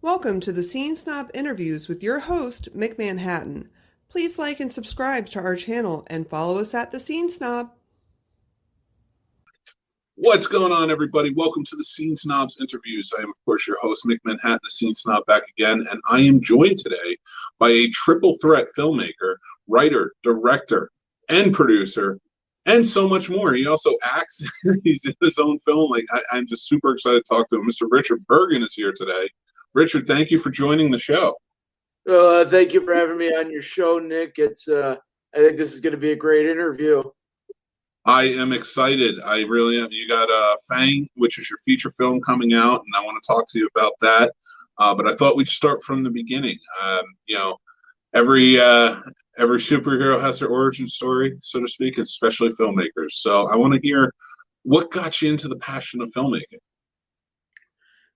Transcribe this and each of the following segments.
Welcome to the Scene Snob interviews with your host, Mick Manhattan. Please like and subscribe to our channel and follow us at the Scene Snob. What's going on, everybody? Welcome to the Scene Snobs interviews. I am, of course, your host, Mick Manhattan, the Scene Snob, back again, and I am joined today by a triple threat filmmaker, writer, director, and producer, and so much more. He also acts. He's in his own film. I'm just super excited to talk to him. Mr. Richard Burgin is here today. Richard, thank you for joining the show. Thank you for having me on your show, Nick. I think this is going to be a great interview. I am excited. I really am. You got Fangs, which is your feature film coming out, and I want to talk to you about that. But I thought we'd start from the beginning. Every superhero has their origin story, so to speak, especially filmmakers. So I want to hear what got you into the passion of filmmaking.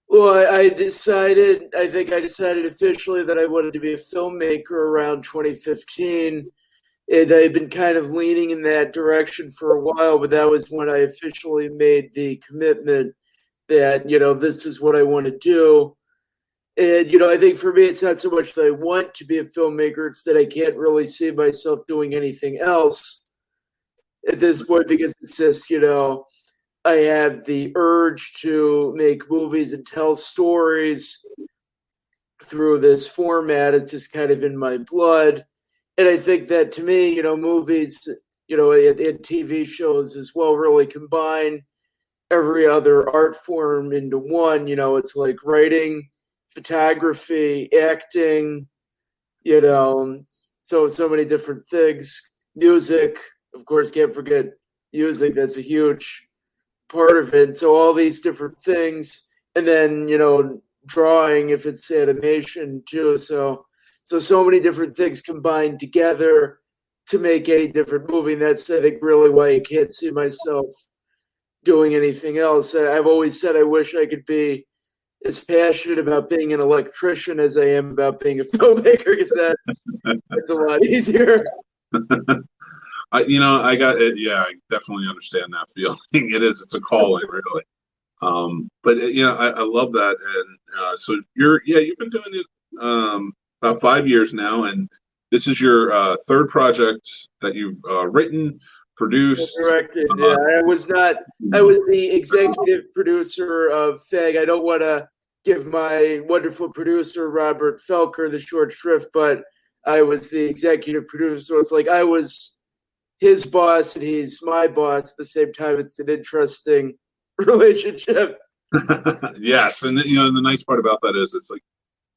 Well, I decided officially that I wanted to be a filmmaker around 2015. And I've been kind of leaning in that direction for a while, but that was when I officially made the commitment that, this is what I want to do. And, I think for me, it's not so much that I want to be a filmmaker, it's that I can't really see myself doing anything else at this point, because it's just, I have the urge to make movies and tell stories through this format. It's just kind of in my blood. And I think that, to me, movies, and TV shows as well really combine every other art form into one. It's like writing, photography, acting, so many different things. Music, of course, can't forget music. That's a huge part of it. So all these different things. And then, drawing, if it's animation too. So many different things combined together to make any different movie. And that's, I think, really why I can't see myself doing anything else. I've always said I wish I could be as passionate about being an electrician as I am about being a filmmaker, because that's a lot easier. I got it. Yeah, I definitely understand that feeling. It's a calling, really. But I love that. And so you've been doing it about 5 years now, and this is your third project that you've written, produced, directed. I was the executive producer of Fangs. I don't want to give my wonderful producer Robert Felker the short shrift, but I was the executive producer. So it's like I was his boss and he's my boss at the same time. It's an interesting relationship. Yes, and the nice part about that is it's like,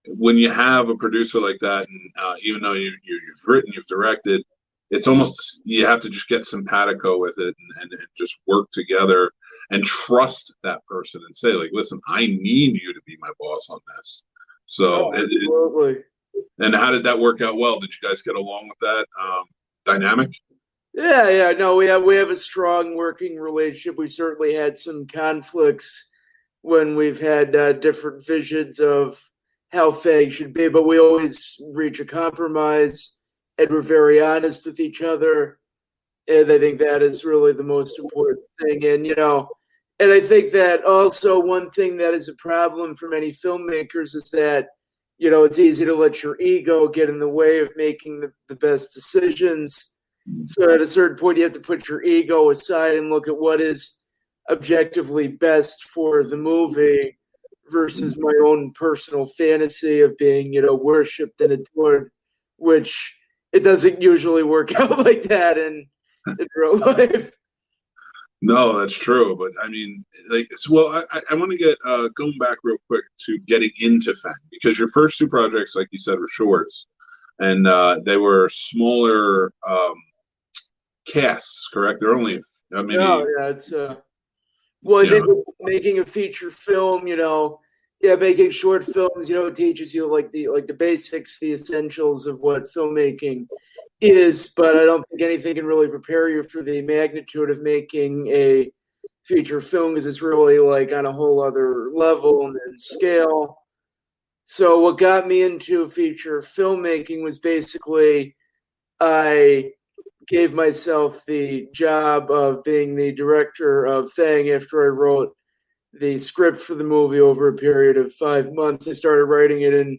when you have a producer like that, and even though you've written, you've directed, it's almost, you have to just get simpatico with it and just work together and trust that person and say, like, listen, I need you to be my boss on this. So, absolutely. And how did that work out well? Did you guys get along with that dynamic? Yeah. No, we have a strong working relationship. We certainly had some conflicts when we've had different visions of how Fangs should be, but we always reach a compromise, and we're very honest with each other. And I think that is really the most important thing. And I think that also one thing that is a problem for many filmmakers is that, it's easy to let your ego get in the way of making the best decisions. So at a certain point, you have to put your ego aside and look at what is objectively best for the movie versus my own personal fantasy of being, worshipped and adored, which it doesn't usually work out like that in real life. No, that's true. But I mean, I want to get going back real quick to getting into Fangs, because your first two projects, like you said, were shorts, and they were smaller casts, correct? They're only maybe. No, yeah, it's I think making a feature film, making short films, it teaches you like the basics, the essentials of what filmmaking is, but I don't think anything can really prepare you for the magnitude of making a feature film, because it's really like on a whole other level and scale. So what got me into feature filmmaking was basically I gave myself the job of being the director of Fangs after I wrote the script for the movie over a period of 5 months. I started writing it in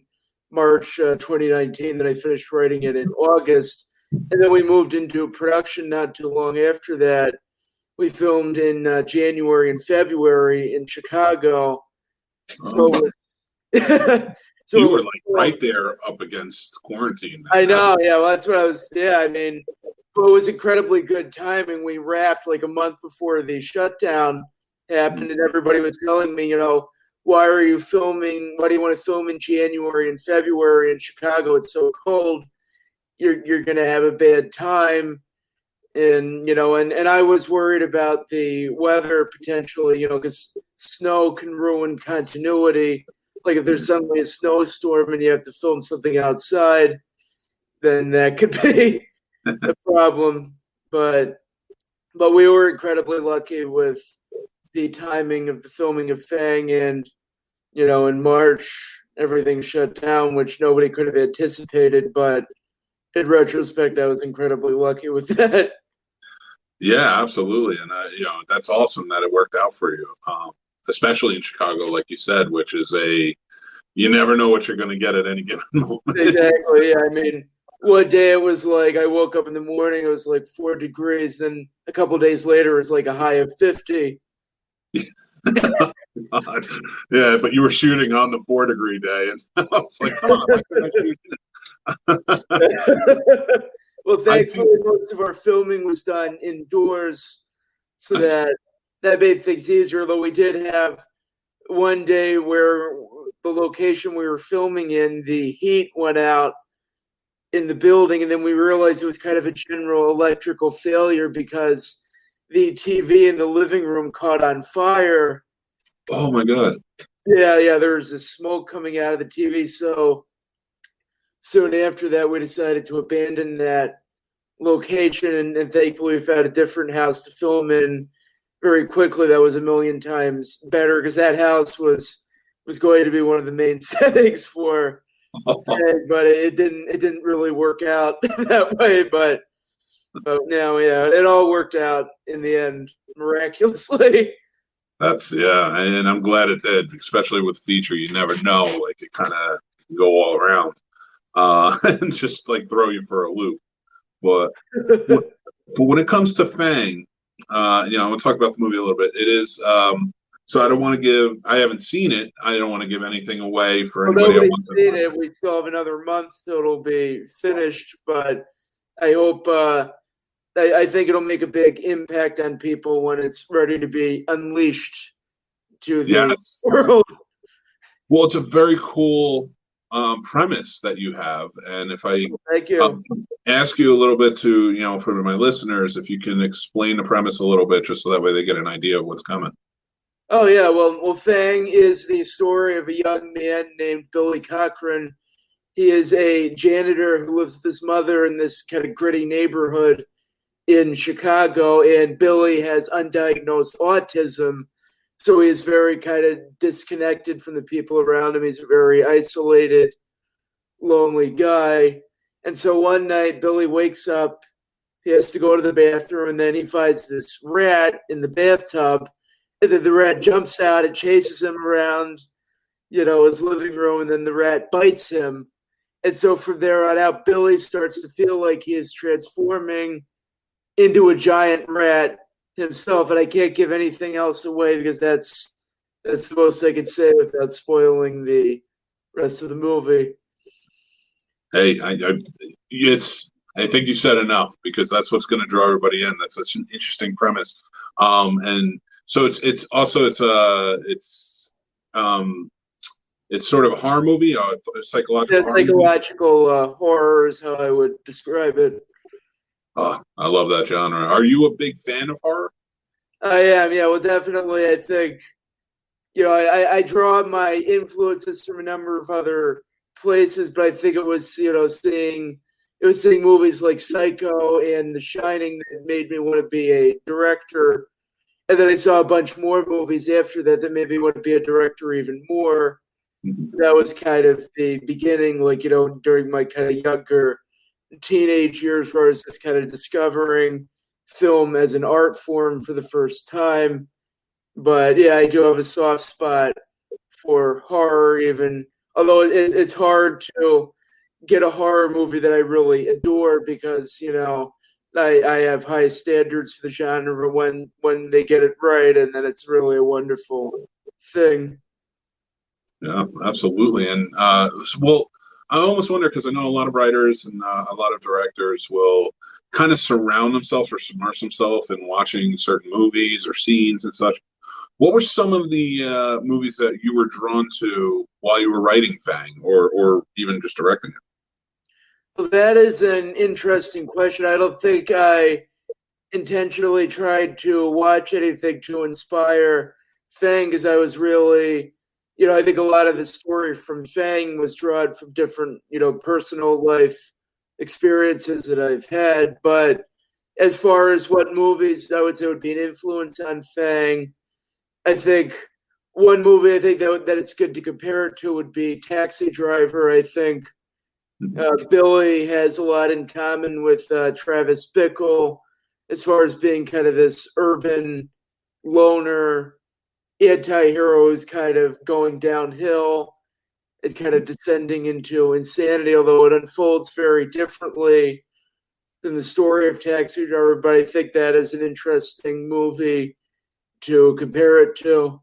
March 2019, then I finished writing it in August, and then we moved into production not too long after that. We filmed in January and February in Chicago. So, so you were like right there up against quarantine. I know, yeah. Well, that's what I was. Yeah, I mean, it was incredibly good timing. We wrapped like a month before the shutdown happened, and everybody was telling me, why are you filming? Why do you want to film in January and February in Chicago? It's so cold. You're going to have a bad time. And and I was worried about the weather potentially, because snow can ruin continuity. Like if there's suddenly a snowstorm and you have to film something outside, then that could be a problem. But we were incredibly lucky with the timing of the filming of Fang, and in March everything shut down, which nobody could have anticipated. But in retrospect, I was incredibly lucky with that. Yeah, absolutely, and that's awesome that it worked out for you, especially in Chicago, like you said, which is you never know what you're going to get at any given moment. Exactly. Yeah, I mean, one day it was like I woke up in the morning, it was like 4 degrees. Then a couple of days later, it was like a high of 50. Yeah, but you were shooting on the 4-degree day, and I was like, "Come on, why couldn't I shoot?" Well, thankfully, most of our filming was done indoors, so that made things easier. Although we did have one day where the location we were filming in, the heat went out in the building, and then we realized it was kind of a general electrical failure because the TV in the living room caught on fire. Oh my God. Yeah, there was this smoke coming out of the TV. So soon after that, we decided to abandon that location, and thankfully we found a different house to film in very quickly. That was a million times better because that house was going to be one of the main settings for Fang, but it didn't really work out that way. But now, yeah, it all worked out in the end miraculously. And I'm glad it did, especially with feature. You never know, like it kind of can go all around and just like throw you for a loop. But when it comes to Fang, I'm gonna talk about the movie a little bit. It is so I haven't seen it. I don't want to give anything away for anybody. Nobody's seen it. We still have another month till it'll be finished, but I hope I think it'll make a big impact on people when it's ready to be unleashed to the world. Well, it's a very cool premise that you have, and if I thank you. Ask you a little bit to for my listeners, if you can explain the premise a little bit, just so that way they get an idea of what's coming. Oh yeah, well, Fang is the story of a young man named Billy Cochran. He is a janitor who lives with his mother in this kind of gritty neighborhood in Chicago, and Billy has undiagnosed autism, so he is very kind of disconnected from the people around him. He's a very isolated, lonely guy. And so one night, Billy wakes up, he has to go to the bathroom, and then he finds this rat in the bathtub, and then the rat jumps out and chases him around, his living room, and then the rat bites him. And so from there on out, Billy starts to feel like he is transforming into a giant rat himself. And I can't give anything else away because that's the most I can say without spoiling the rest of the movie. Hey, I think you said enough, because that's what's going to draw everybody in. That's such an interesting premise, and so it's sort of a horror movie, a psychological. Yeah, psychological horror is how I would describe it. Oh, I love that genre. Are you a big fan of horror? I am. Yeah, well, definitely. I think I draw my influences from a number of other places, but I think it was seeing movies like Psycho and The Shining that made me want to be a director, and then I saw a bunch more movies after that made me want to be a director even more. That was kind of the beginning, during my kind of younger teenage years, where I was just kind of discovering film as an art form for the first time. But yeah, I do have a soft spot for horror, even although it's hard to get a horror movie that I really adore because I have high standards for the genre when they get it right, and then it's really a wonderful thing. Yeah, absolutely. And well, I almost wonder because I know a lot of writers and a lot of directors will kind of surround themselves or submerge themselves in watching certain movies or scenes and such. What were some of the movies that you were drawn to while you were writing Fang, or even just directing it? Well, that is an interesting question. I don't think I intentionally tried to watch anything to inspire Fang because I was really, I think a lot of the story from Fang was drawn from different, personal life experiences that I've had. But as far as what movies I would say would be an influence on Fang, I think one movie I think that it's good to compare it to would be Taxi Driver. I think Billy has a lot in common with Travis Bickle as far as being kind of this urban loner anti-hero who's kind of going downhill and kind of descending into insanity, although it unfolds very differently than the story of Taxi Driver. But I think that is an interesting movie to compare it to.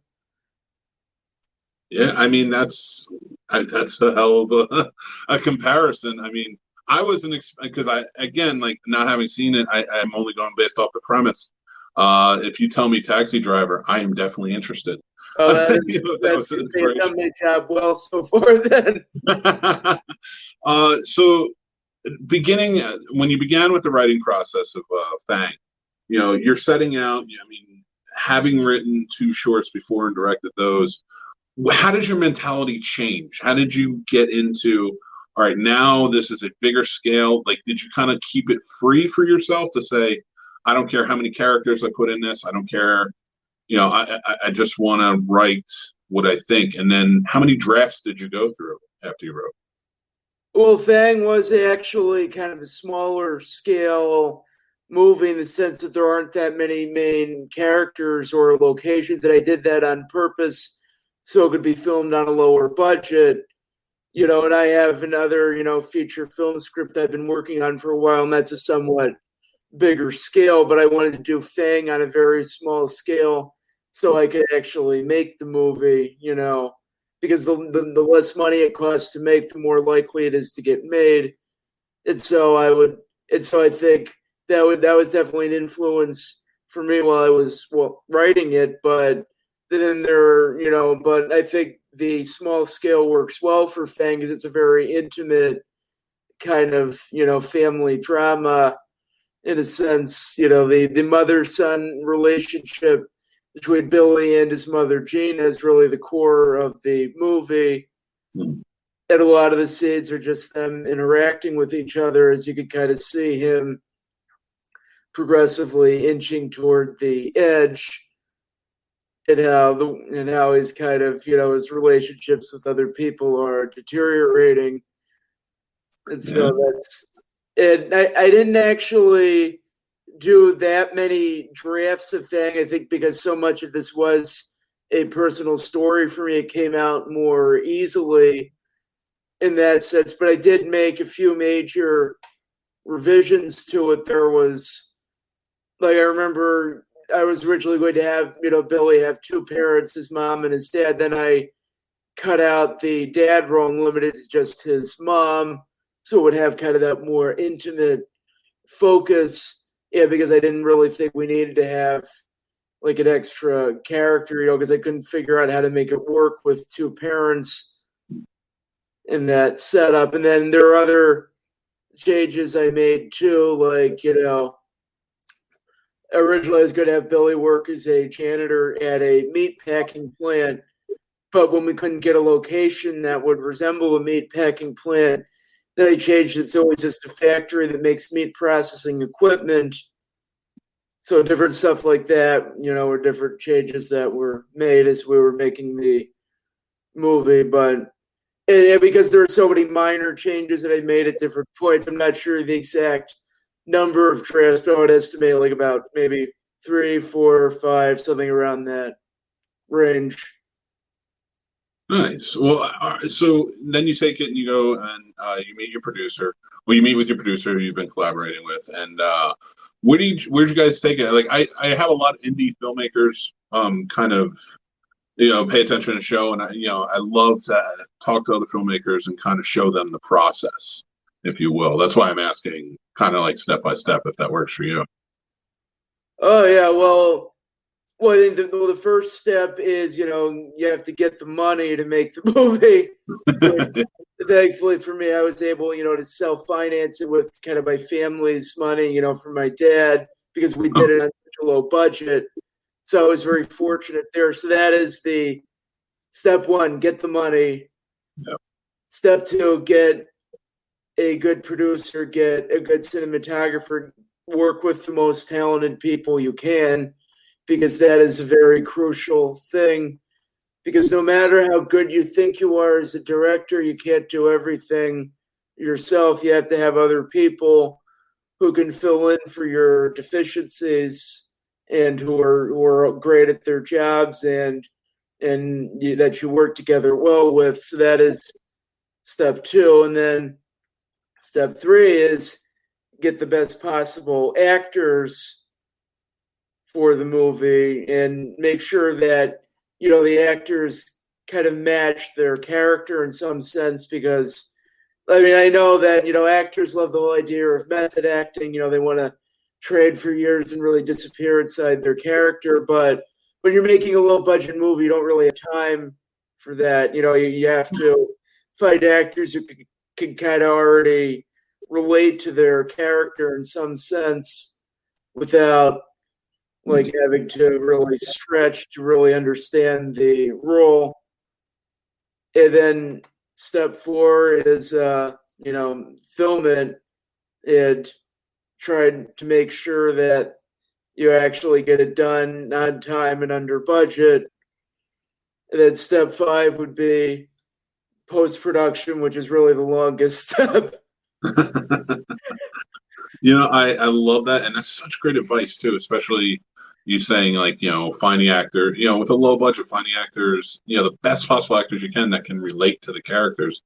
Yeah, I mean that's a hell of a comparison. I mean, I wasn't because I again like not having seen it, I'm only going based off the premise. If you tell me Taxi Driver, I am definitely interested. Oh, that, That that's was an they've done inspiration. my job well so far. Then, So beginning when you began with the writing process of Fang, you're setting out. I mean, having written two shorts before and directed those, how did your mentality change? How did you get into, all right, now this is a bigger scale? Like, did you kind of keep it free for yourself to say, I don't care how many characters I put in this. I don't care. I just want to write what I think. And then how many drafts did you go through after you wrote? well, Fang was actually kind of a smaller scale movie in the sense that there aren't that many main characters or locations. That I did that on purpose so it could be filmed on a lower budget. And I have another, feature film script I've been working on for a while, and that's a somewhat bigger scale, but I wanted to do Fang on a very small scale so I could actually make the movie, because the less money it costs to make, the more likely it is to get made. And so I think that was definitely an influence for me while I was writing it. But then but I think the small scale works well for Fang because it's a very intimate kind of family drama in a sense. The mother son relationship between Billy and his mother Gina is really the core of the movie. Hmm. And a lot of the scenes are just them interacting with each other as you can kind of see him progressively inching toward the edge, and how he's kind of his relationships with other people are deteriorating. And Yeah. so I didn't actually do that many drafts of Fang. I think because so much of this was a personal story for me, it came out more easily in that sense. But I did make a few major revisions to it. There was, like, I remember I was originally going to have, Billy have two parents, his mom and his dad. Then I cut out the dad role and limited to just his mom. So it would have kind of that more intimate focus. Yeah, because I didn't really think we needed to have like an extra character, because I couldn't figure out how to make it work with two parents in that setup. And then there are other changes I made too, like, originally I was going to have Billy work as a janitor at a meat packing plant, but when we couldn't get a location that would resemble a meat packing plant, then I changed it. It's always just a factory that makes meat processing equipment. So different stuff like that, or different changes that were made as we were making the movie. But because there are so many minor changes that I made at different points, I'm not sure the exact number of drafts, but I would estimate like about maybe 3, 4, or 5, something around that. range. Nice. Well, so then you take it and you go and you meet your producer. Well, you meet with your producer who you've been collaborating with, and where'd you guys take it? Like, I have a lot of indie filmmakers, kind of, pay attention to the show, and I love to talk to other filmmakers and kind of show them the process, if you will. That's why I'm asking, kind of like step by step, if that works for you. Oh yeah, well, I think the first step is, you have to get the money to make the movie. Thankfully for me, I was able, to self-finance it with kind of my family's money, from my dad, because we did it on such a low budget. So I was very fortunate there. So that is the step one, get the money. Yep. Step two, get a good producer, get a good cinematographer, work with the most talented people you can, because that is a very crucial thing. Because no matter how good you think you are as a director, you can't do everything yourself. You have to have other people who can fill in for your deficiencies and who are great at their jobs and that you work together well with. So that is step two. And then step three is get the best possible actors for the movie and make sure that, the actors kind of match their character in some sense, because I know that, actors love the whole idea of method acting. They want to trade for years and really disappear inside their character. But when you're making a low budget movie, you don't really have time for that. You have to find actors who can kind of already relate to their character in some sense without like having to really stretch to really understand the role. And then step four is, film it and try to make sure that you actually get it done on time and under budget. And then step five would be post-production, which is really the longest step. I love that, and that's such great advice too, especially you saying, like, finding actor, with a low budget, finding actors, the best possible actors you can that can relate to the characters.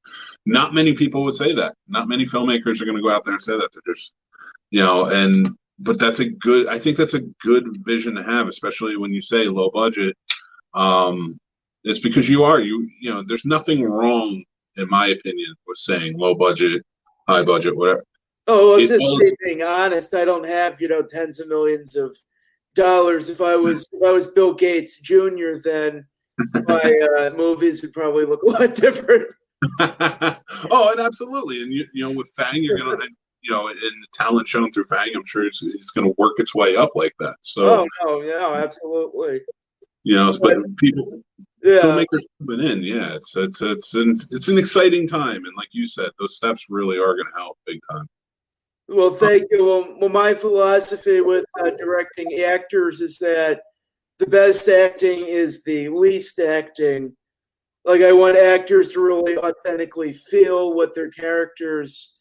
Not many people would say that. Not many filmmakers are going to go out there and say that. They're just, but I think that's a good vision to have, especially when you say low budget. It's because there's nothing wrong, in my opinion, with saying low budget, high budget, whatever. Oh, well, just being honest, I don't have, tens of millions of dollars. If I was Bill Gates Jr., then my movies would probably look a lot different. Oh, and absolutely. And with Fang, you're gonna, in the talent shown through Fang, I'm sure it's gonna work its way up like that. So absolutely. But people, filmmakers coming in, it's an exciting time, and like you said, those steps really are gonna help big time. Well, thank you. Well, my philosophy with directing actors is that the best acting is the least acting. Like, I want actors to really authentically feel what their characters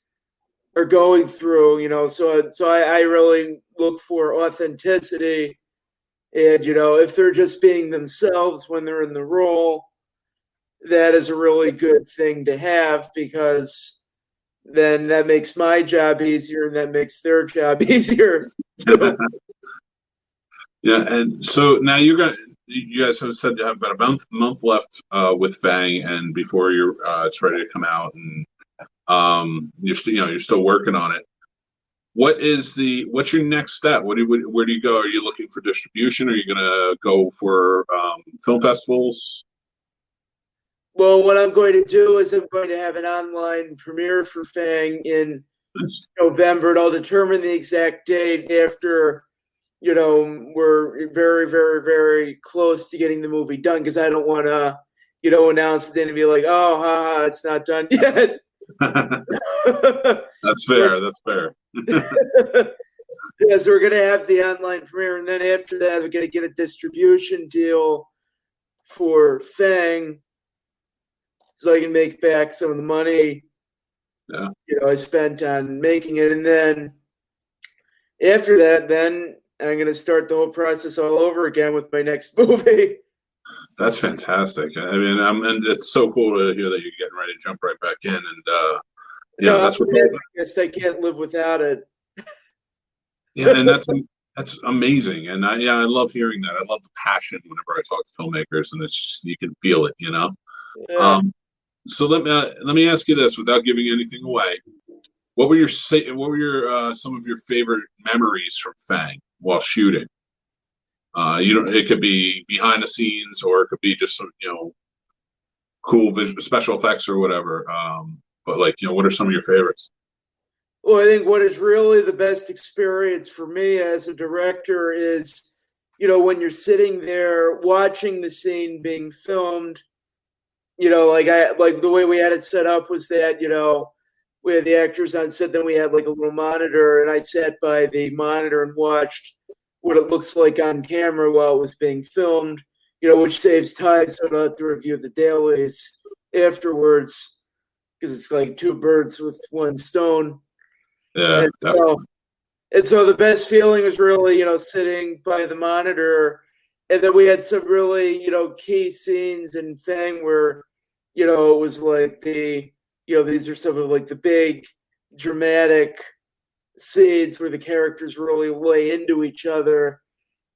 are going through, so I really look for authenticity. And, if they're just being themselves when they're in the role, that is a really good thing to have, because then that makes my job easier and that makes their job easier. Yeah, and so now you guys have said you have about a month left with Fang, and before it's ready to come out, and you're still working on it. What's your next step? Where do you go? Are you looking for distribution? Are you going to go for film festivals? Well, what I'm going to do is I'm going to have an online premiere for Fang in November, and I'll determine the exact date after, we're very, very, very close to getting the movie done, because I don't want to, announce it and be like, oh, it's not done yet. That's fair. That's fair. Yeah, so we're going to have the online premiere, and then after that, we're going to get a distribution deal for Fang, so I can make back some of the money I spent on making it. And then after that, then I'm going to start the whole process all over again with my next movie. That's fantastic. I mean, and it's so cool to hear that you're getting ready to jump right back in, and No, that's what. I can't live without it. Yeah, and that's amazing, and I love hearing that. I love the passion whenever I talk to filmmakers, and it's just, you can feel it, you know. Yeah. So let me ask you this, without giving anything away. What were your some of your favorite memories from Fang while shooting? You know, it could be behind the scenes, or it could be just cool special effects or whatever. But like, what are some of your favorites? Well, I think what is really the best experience for me as a director is, when you're sitting there watching the scene being filmed. Like the way we had it set up was that, we had the actors on set, then we had like a little monitor, and I sat by the monitor and watched what it looks like on camera while it was being filmed, which saves time, so I don't have to review the dailies afterwards, because it's like two birds with one stone. Yeah, And definitely. so the best feeling was really, sitting by the monitor. And then we had some really, key scenes in Fang where, it was like these are some of like the big dramatic scenes where the characters really lay into each other.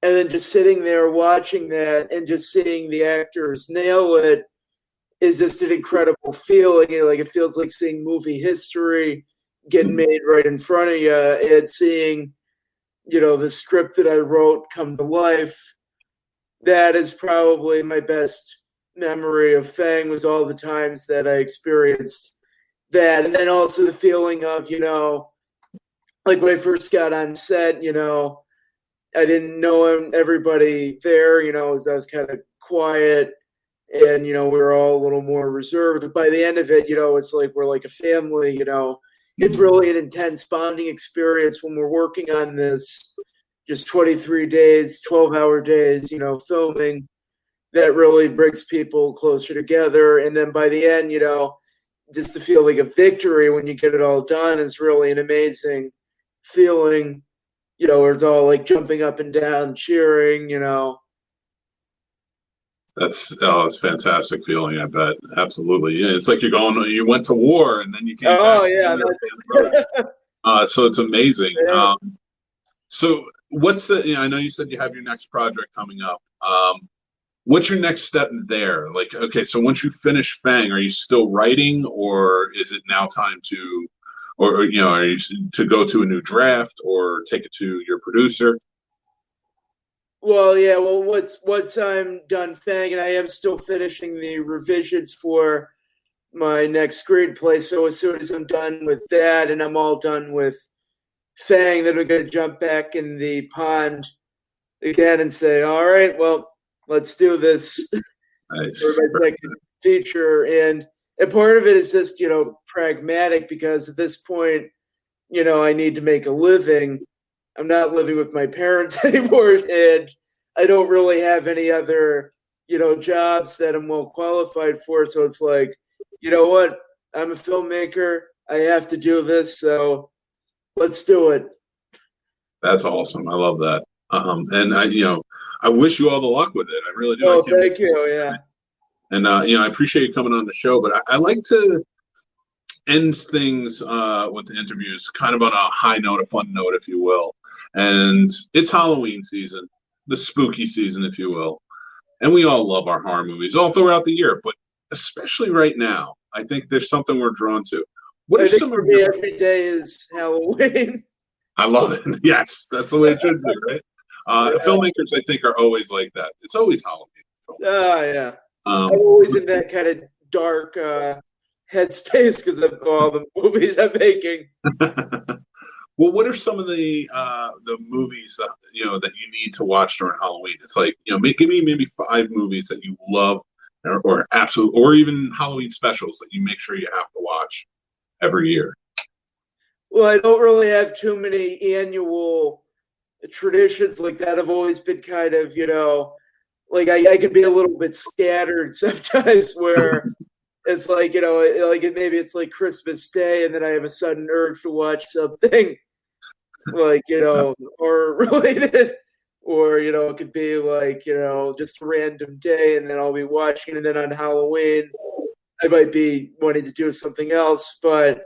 And then just sitting there watching that and just seeing the actors nail it is just an incredible feeling. Like it feels like seeing movie history getting made right in front of you, and seeing, the script that I wrote come to life. That is probably my best memory of Fang, was all the times that I experienced that. And then also the feeling of, like when I first got on set, I didn't know everybody there, I was kind of quiet, and, we were all a little more reserved. But by the end of it, it's like we're like a family, It's really an intense bonding experience when we're working on this, just 23 days, 12-hour days, filming, that really brings people closer together. And then by the end, just the feeling of victory when you get it all done is really an amazing feeling, where it's all like jumping up and down, cheering. It's a fantastic feeling. I bet, absolutely. Yeah, it's like you went to war and then you came back. Oh, yeah. So it's amazing. Yeah. So what's I know you said you have your next project coming up. What's your next step there? Like, okay, so once you finish Fang, are you still writing, or is it now time to, or are you to go to a new draft or take it to your producer? Well, yeah. Well, once I'm done Fang, and I am still finishing the revisions for my next screenplay. So as soon as I'm done with that, and I'm all done with Fang, then we're going to jump back in the pond again and say, all right, well, let's do this. Nice. For my second feature. And part of it is just, pragmatic, because at this point, I need to make a living. I'm not living with my parents anymore, and I don't really have any other, jobs that I'm well qualified for. So it's like, you know what? I'm a filmmaker. I have to do this. So let's do it. That's awesome. I love that. And I wish you all the luck with it. I really do. Oh, thank you. Yeah. And I appreciate you coming on the show, but I like to end things with the interviews kind of on a high note, a fun note, if you will. And it's Halloween season, the spooky season, if you will. And we all love our horror movies all throughout the year, but especially right now, I think there's something we're drawn to. What are some for me, every day is Halloween. I love it. Yes, that's the way it should be, right? Filmmakers, I think, are always like that. It's always Halloween. Oh, yeah. I'm always in that kind of dark headspace because of all the movies I'm making. Well, what are some of the movies that you need to watch during Halloween? It's like, give me maybe 5 movies that you love, or absolute, or even Halloween specials that you make sure you have to watch every year. Well, I don't really have too many annual traditions like that. I've always been kind of, like I can be a little bit scattered sometimes, where it's like, maybe it's like Christmas Day, and then I have a sudden urge to watch something like, or related, or it could be like just a random day, and then I'll be watching, and then on Halloween I might be wanting to do something else. But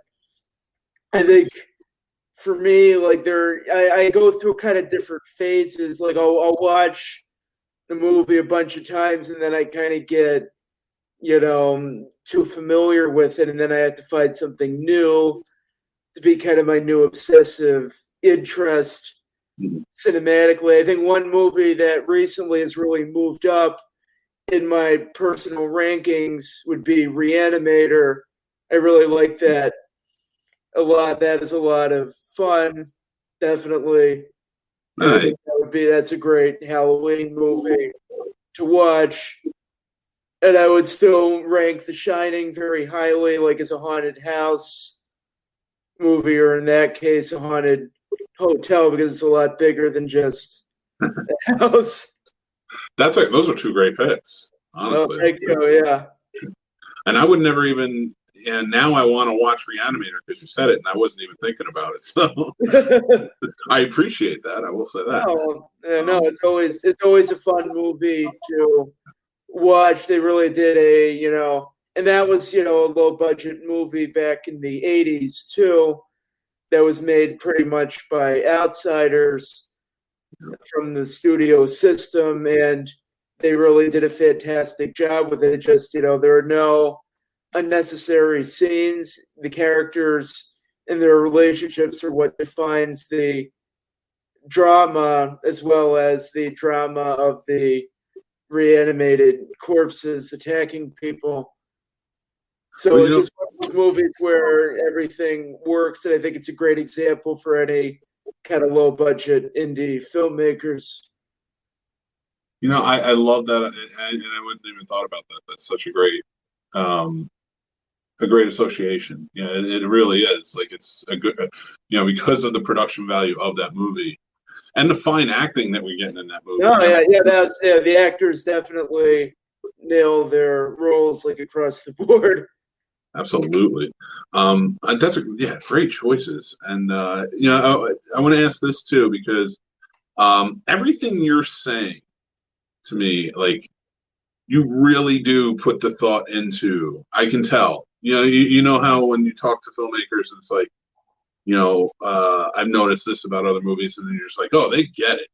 I think for me, like I go through kind of different phases. Like I'll watch the movie a bunch of times, and then I kind of get too familiar with it, and then I have to find something new to be kind of my new obsessive interest cinematically. I think one movie that recently has really moved up in my personal rankings would be Reanimator. I really like that a lot. That is a lot of fun, definitely. I think that's a great Halloween movie to watch. And I would still rank The Shining very highly, like as a haunted house movie, or in that case, a haunted hotel, because it's a lot bigger than just a house. Those are two great picks, honestly. Oh, thank you, yeah. And I would never even. And now I want to watch Reanimator because you said it, and I wasn't even thinking about it. So I appreciate that. I will say that. No, it's always a fun movie to watch. They really did and that was a low budget movie back in the 80s too. That was made pretty much by outsiders from the studio system, and they really did a fantastic job with it. Just there are no unnecessary scenes. The characters and their relationships are what defines the drama, as well as the drama of the reanimated corpses attacking people. So it's just one of those movies where everything works, and I think it's a great example for any kind of low budget indie filmmakers. I love that, and I wouldn't even thought about that. That's such a great association. It really is. Like, it's a good, because of the production value of that movie and the fine acting that we're getting in that movie. The actors definitely nail their roles like across the board. Absolutely. That's great choices. And I want to ask this too, because everything you're saying to me, like, you really do put the thought into. I can tell. You know how when you talk to filmmakers, it's like, I've noticed this about other movies, and then you're just like, oh, they get it.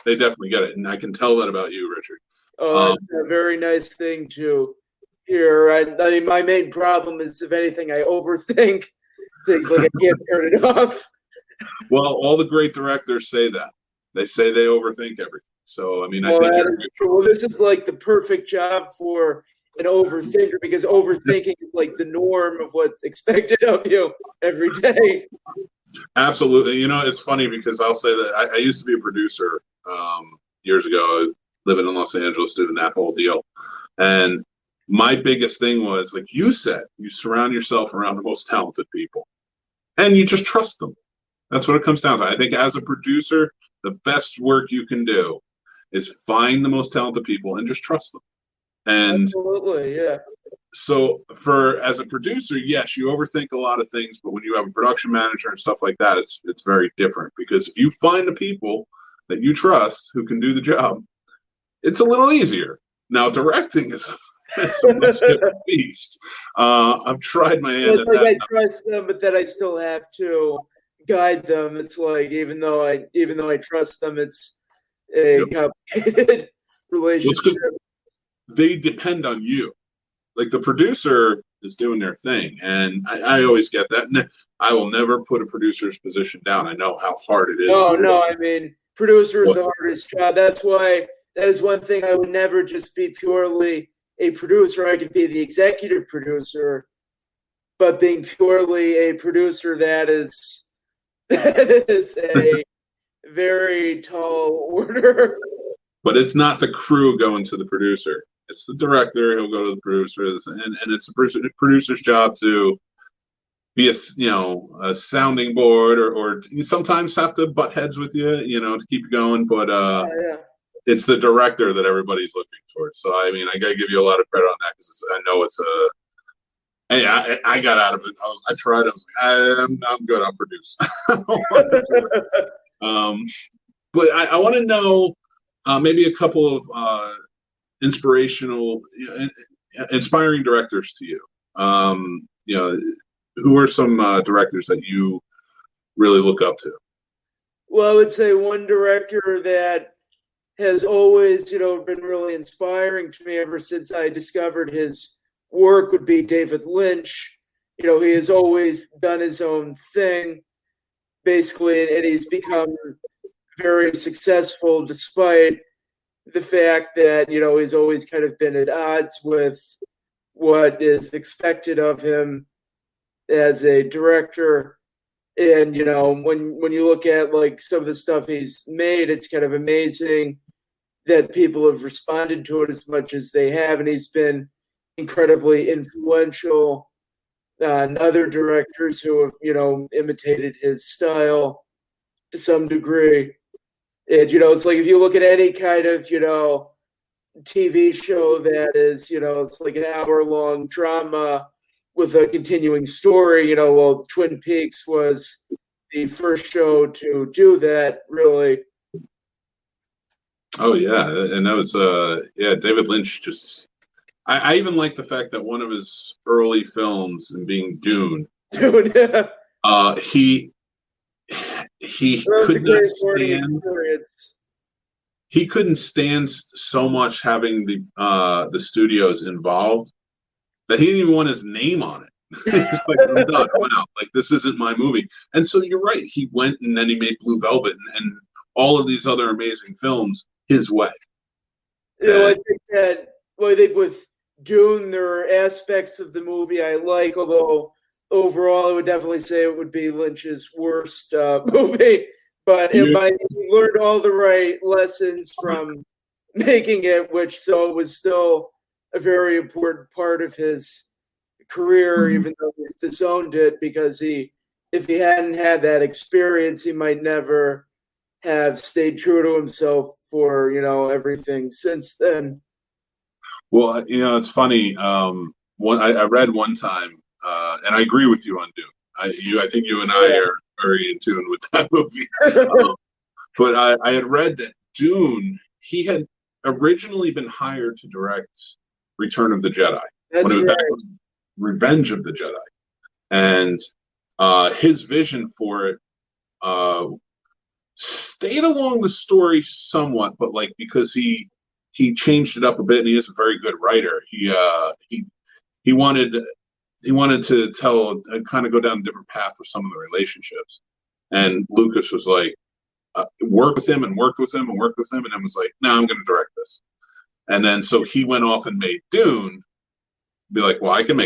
They definitely get it, and I can tell that about you, Richard. Oh, that's a very nice thing to hear. I mean, my main problem is, if anything, I overthink things. Like, I can't turn it off. Well, all the great directors say that. They say they overthink everything. So, I mean, I think this is like the perfect job for an overthinker, because overthinking is like the norm of what's expected of you every day. Absolutely. It's funny because I'll say that I used to be a producer years ago, living in Los Angeles, doing that whole deal. And my biggest thing was, like you said, you surround yourself around the most talented people and you just trust them. That's what it comes down to. I think as a producer, the best work you can do is find the most talented people and just trust them. And absolutely, yeah. So as a producer, yes, you overthink a lot of things, but when you have a production manager and stuff like that, it's very different, because if you find the people that you trust who can do the job, it's a little easier. Now, directing is a much different beast. I've tried my hand at that. I trust them, but then I still have to guide them. It's like, even though I trust them, it's a complicated relationship. They depend on you. Like, the producer is doing their thing, and I always get that. And I will never put a producer's position down. I know how hard it is. No, I mean, producer is the hardest job. That's why that is one thing. I would never just be purely a producer. I could be the executive producer, but being purely a producer, that is a very tall order. But it's not the crew going to the producer. It's the director. He'll go to the producer, and it's the producer's job to be a sounding board, or you sometimes have to butt heads with you, to keep you going. But it's the director that everybody's looking towards. So, I mean, I got to give you a lot of credit on that, because I know it's a. I got out of it. I tried. I was like, I'm good. I'll produce. But I want to know maybe a couple of inspiring directors to you. Who are some directors that you really look up to? Well, I would say one director that has always, been really inspiring to me ever since I discovered his work would be David Lynch. He has always done his own thing, basically, and he's become very successful despite the fact that, he's always kind of been at odds with what is expected of him as a director. And, when you look at like some of the stuff he's made, it's kind of amazing that people have responded to it as much as they have. And he's been incredibly influential on other directors who have, imitated his style to some degree. And, it's like if you look at any kind of, TV show that is, it's like an hour-long drama with a continuing story, well, Twin Peaks was the first show to do that, really. Oh yeah, and that was David Lynch. Just I even like the fact that one of his early films, and being Dune, Dude, yeah. He could not stand. He couldn't stand so much having the studios involved that he didn't even want his name on it. It's like, I'm done. Wow, like this isn't my movie. And so you're right. He went and then he made Blue Velvet and all of these other amazing films his way. I think with Dune, there are aspects of the movie I like, although overall I would definitely say it would be Lynch's worst movie. But he learned all the right lessons from making it, so it was still a very important part of his career, even though he disowned it, because if he hadn't had that experience, he might never have stayed true to himself for, everything since then. Well, it's funny. I read one time, and I agree with you on Dune. I think you and I are very in tune with that movie. But I had read that Dune, he had originally been hired to direct Return of the Jedi. That's right. Revenge of the Jedi. And his vision for it stayed along the story somewhat, but like because he changed it up a bit, and he is a very good writer. He wanted to tell kind of go down a different path with some of the relationships, and Lucas was like worked with him and worked with him and worked with him, and then was like, no, I'm going to direct this. And then so he went off and made Dune. Be like, well, I can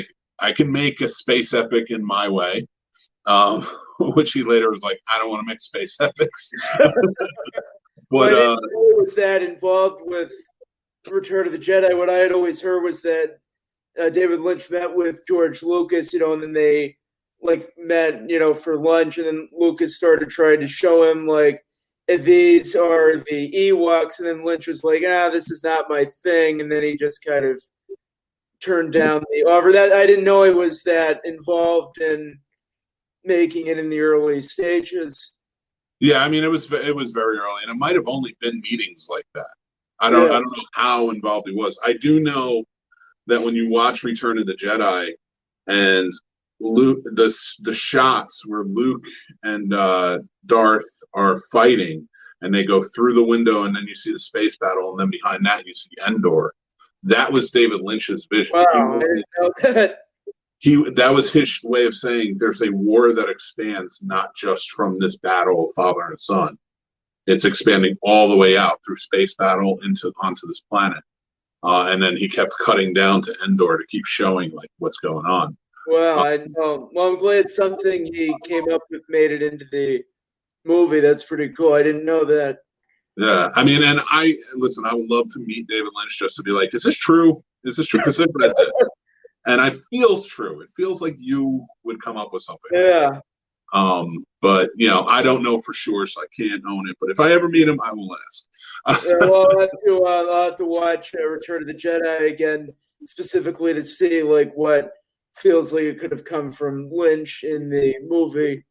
make a space epic in my way, which he later was like, I don't want to make space epics. But was that involved with Return of the Jedi? What I had always heard was that David Lynch met with George Lucas, and then they met, for lunch, and then Lucas started trying to show him these are the Ewoks, and then Lynch was like, this is not my thing, and then he just kind of turned down the offer. That I didn't know he was that involved in making it in the early stages. Yeah, I mean, it was very early, and it might have only been meetings like that. I don't know how involved he was. I do know that when you watch Return of the Jedi and Luke, the shots where Luke and Darth are fighting, and they go through the window, and then you see the space battle, and then behind that you see Endor. That was David Lynch's vision. Wow, I didn't know that. That was his way of saying there's a war that expands not just from this battle of father and son. It's expanding all the way out through space battle onto this planet. And then he kept cutting down to Endor to keep showing what's going on. Well, I know. Well, I'm glad something he came up with made it into the movie. That's pretty cool. I didn't know that. Yeah, I mean, and I would love to meet David Lynch just to be like, is this true? Is this true? Because I've read this. And it feels true. It feels like you would come up with something. Yeah. But I don't know for sure, so I can't own it. But if I ever meet him, I will ask. Yeah, well, I'll have to watch Return of the Jedi again, specifically to see what feels like it could have come from Lynch in the movie.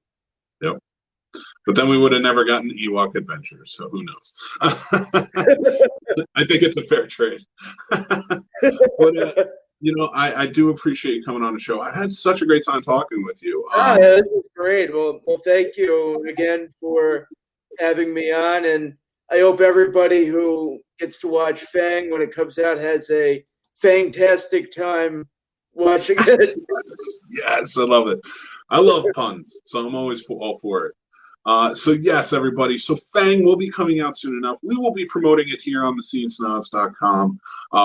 Yep. But then we would have never gotten Ewok Adventures, so who knows? I think it's a fair trade. But I do appreciate you coming on the show. I had such a great time talking with you. Yeah, this was great. Well, thank you again for having me on, and I hope everybody who gets to watch Fang when it comes out has a fantastic time watching it. Yes, I love it. I love puns, so I'm always all for it. So yes, everybody. So Fang will be coming out soon enough. We will be promoting it here on thescenesnobs.com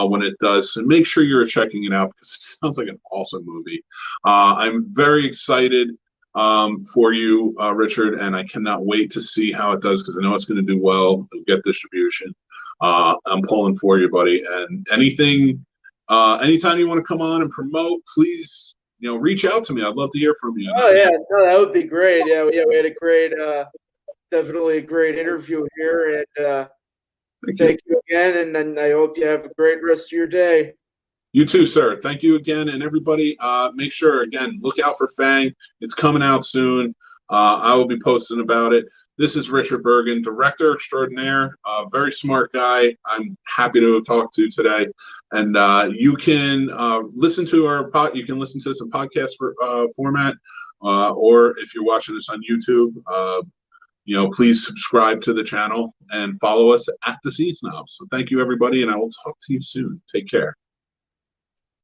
when it does. So make sure you're checking it out because it sounds like an awesome movie. I'm very excited for you, Richard, and I cannot wait to see how it does because I know it's going to do well. It'll get distribution. I'm pulling for you, buddy. And anytime you want to come on and promote, please. Reach out to me. I'd love to hear from you. Oh yeah, no, that would be great. Yeah, we had a great, definitely a great interview here, and thank you again. And I hope you have a great rest of your day. You too, sir. Thank you again, and everybody, make sure again look out for Fang. It's coming out soon. I will be posting about it. This is Richard Burgin, director extraordinaire, very smart guy. I'm happy to have talked to today. And you can listen to you can listen to this in podcast format, or if you're watching this on YouTube, please subscribe to the channel and follow us at the Scene Snobs. So thank you, everybody, and I will talk to you soon. Take care.